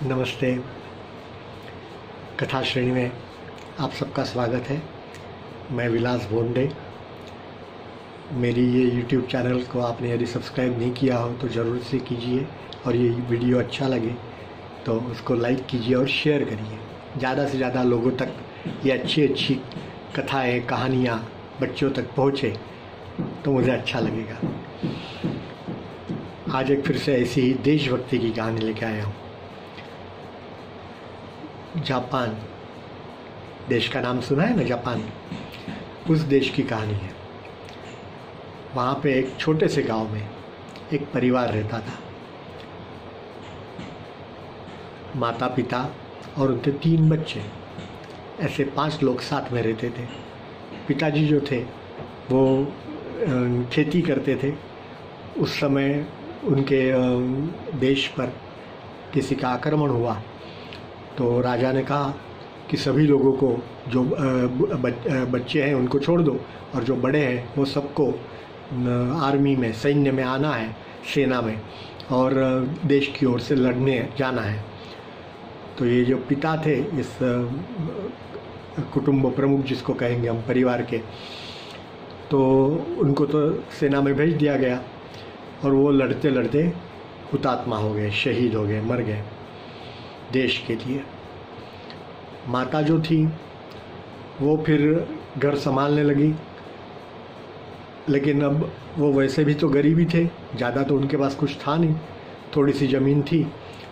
नमस्ते। कथा श्रेणी में आप सबका स्वागत है। मैं विलास भोंडे। मेरी ये YouTube चैनल को आपने यदि सब्सक्राइब नहीं किया हो तो ज़रूर से कीजिए, और ये वीडियो अच्छा लगे तो उसको लाइक कीजिए और शेयर करिए। ज़्यादा से ज़्यादा लोगों तक ये अच्छी कथाएँ, कहानियाँ बच्चों तक पहुँचे तो मुझे अच्छा लगेगा। आज एक फिर से ऐसी ही देशभक्ति की कहानी लेके आया हूँ। जापान देश का नाम सुना है ना, जापान, उस देश की कहानी है। वहाँ पे एक छोटे से गांव में एक परिवार रहता था। माता पिता और उनके 3 बच्चे, ऐसे 5 लोग साथ में रहते थे। पिताजी जो थे वो खेती करते थे। उस समय उनके देश पर किसी का आक्रमण हुआ तो राजा ने कहा कि सभी लोगों को, जो बच्चे हैं उनको छोड़ दो, और जो बड़े हैं वो सबको आर्मी में, सैन्य में आना है, सेना में, और देश की ओर से लड़ने जाना है। तो ये जो पिता थे, इस कुटुंब प्रमुख जिसको कहेंगे हम, परिवार के, तो उनको तो सेना में भेज दिया गया और वो लड़ते लड़ते हुतात्मा हो गए, शहीद हो गए, मर गए देश के लिए। माता जो थी वो फिर घर संभालने लगी, लेकिन अब वो वैसे भी तो गरीब ही थे, ज़्यादा तो उनके पास कुछ था नहीं। थोड़ी सी ज़मीन थी,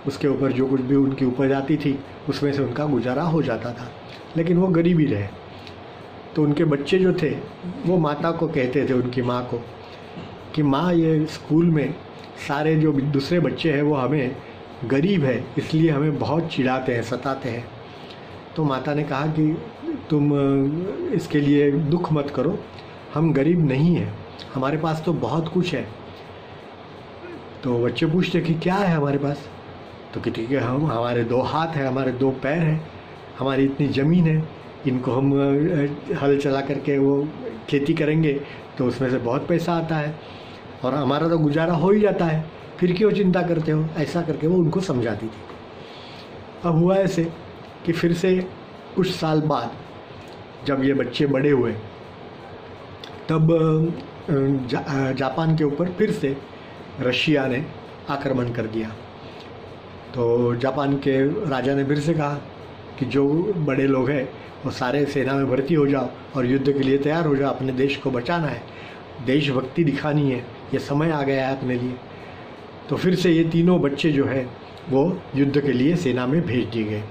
उसके ऊपर जो कुछ भी उनकी उपज आती थी उसमें से उनका गुजारा हो जाता था, लेकिन वो गरीब ही रहे। तो उनके बच्चे जो थे वो माता को कहते थे, उनकी माँ को, कि माँ, ये स्कूल में सारे जो दूसरे बच्चे हैं वो हमें गरीब है इसलिए हमें बहुत चिढ़ाते हैं, सताते हैं। तो माता ने कहा कि तुम इसके लिए दुख मत करो, हम गरीब नहीं हैं, हमारे पास तो बहुत कुछ है। तो बच्चे पूछते कि क्या है हमारे पास? तो कि ठीक है, हमारे 2 हाथ हैं, हमारे 2 पैर हैं, हमारी इतनी ज़मीन है, इनको हम हल चला करके वो खेती करेंगे तो उसमें से बहुत पैसा आता है, और हमारा तो गुजारा हो ही जाता है, फिर क्यों चिंता करते हो? ऐसा करके वो उनको समझाती थी। अब हुआ ऐसे कि फिर से कुछ साल बाद जब ये बच्चे बड़े हुए तब जापान के ऊपर फिर से रशिया ने आक्रमण कर दिया। तो जापान के राजा ने फिर से कहा कि जो बड़े लोग हैं वो सारे सेना में भर्ती हो जाओ और युद्ध के लिए तैयार हो जाओ, अपने देश को बचाना है, देशभक्ति दिखानी है, ये समय आ गया है अपने लिए। तो फिर से ये तीनों बच्चे जो है वो युद्ध के लिए सेना में भेज दिए गए,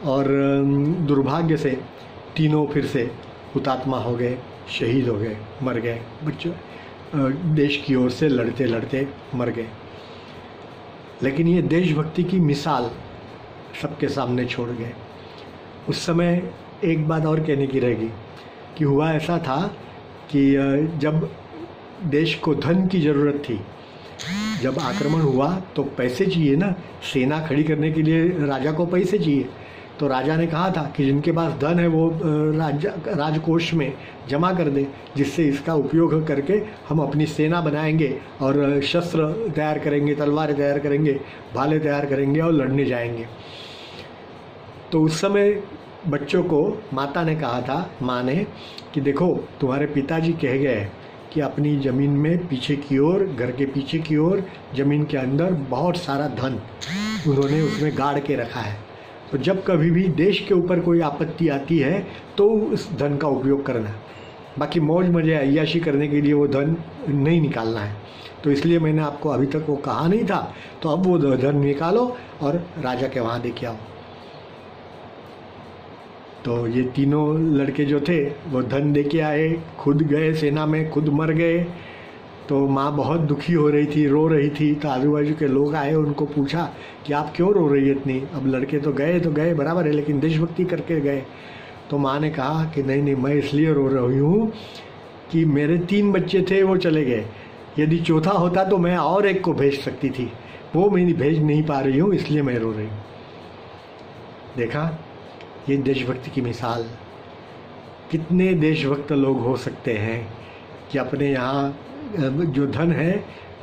और दुर्भाग्य से तीनों फिर से हुतात्मा हो गए, शहीद हो गए, मर गए। बच्चों देश की ओर से लड़ते लड़ते मर गए। लेकिन ये देशभक्ति की मिसाल सबके सामने छोड़ गए। उस समय एक बात और कहने की रहेगी कि हुआ ऐसा था कि जब देश को धन की ज़रूरत थी, जब आक्रमण हुआ तो पैसे चाहिए ना, सेना खड़ी करने के लिए राजा को पैसे चाहिए। तो राजा ने कहा था कि जिनके पास धन है वो राजकोष में जमा कर दे, जिससे इसका उपयोग करके हम अपनी सेना बनाएंगे और शस्त्र तैयार करेंगे, तलवारें तैयार करेंगे, भाले तैयार करेंगे और लड़ने जाएंगे। तो उस समय बच्चों को माता ने कहा था, माँ ने, कि देखो तुम्हारे पिताजी कह गए कि अपनी ज़मीन में पीछे की ओर, घर के पीछे की ओर ज़मीन के अंदर बहुत सारा धन उन्होंने उसमें गाड़ के रखा है। तो जब कभी भी देश के ऊपर कोई आपत्ति आती है तो उस धन का उपयोग करना है, बाकी मौज मजे अय्याशी करने के लिए वो धन नहीं निकालना है। तो इसलिए मैंने आपको अभी तक वो कहा नहीं था, तो अब वो धन निकालो और राजा के वहाँ देके आओ। तो ये तीनों लड़के जो थे वो धन देके आए, खुद गए सेना में, खुद मर गए। तो माँ बहुत दुखी हो रही थी, रो रही थी। तो आजू बाजू के लोग आए, उनको पूछा कि आप क्यों रो रही है इतनी? अब लड़के तो गए बराबर है, लेकिन देशभक्ति करके गए। तो माँ ने कहा कि नहीं, मैं इसलिए रो रही हूँ कि मेरे 3 बच्चे थे, वो चले गए। यदि चौथा होता तो मैं और एक को भेज सकती थी, वो मैं भेज नहीं पा रही हूँ, इसलिए मैं रो रही हूँ। देखा, ये देशभक्ति की मिसाल। कितने देशभक्त लोग हो सकते हैं कि अपने यहाँ जो धन है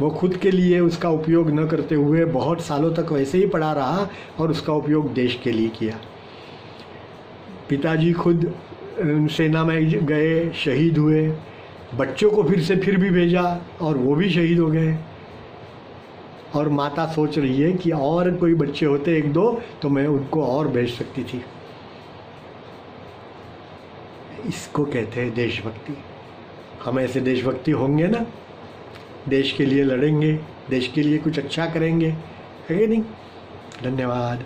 वो खुद के लिए उसका उपयोग न करते हुए बहुत सालों तक वैसे ही पड़ा रहा और उसका उपयोग देश के लिए किया। पिताजी खुद सेना में गए, शहीद हुए, बच्चों को फिर भी भेजा और वो भी शहीद हो गए। और माता सोच रही है कि और कोई बच्चे होते एक दो तो मैं उनको और भेज सकती थी। इसको कहते हैं देशभक्ति। हम ऐसे देशभक्ति होंगे ना, देश के लिए लड़ेंगे, देश के लिए कुछ अच्छा करेंगे, है कि नहीं? धन्यवाद।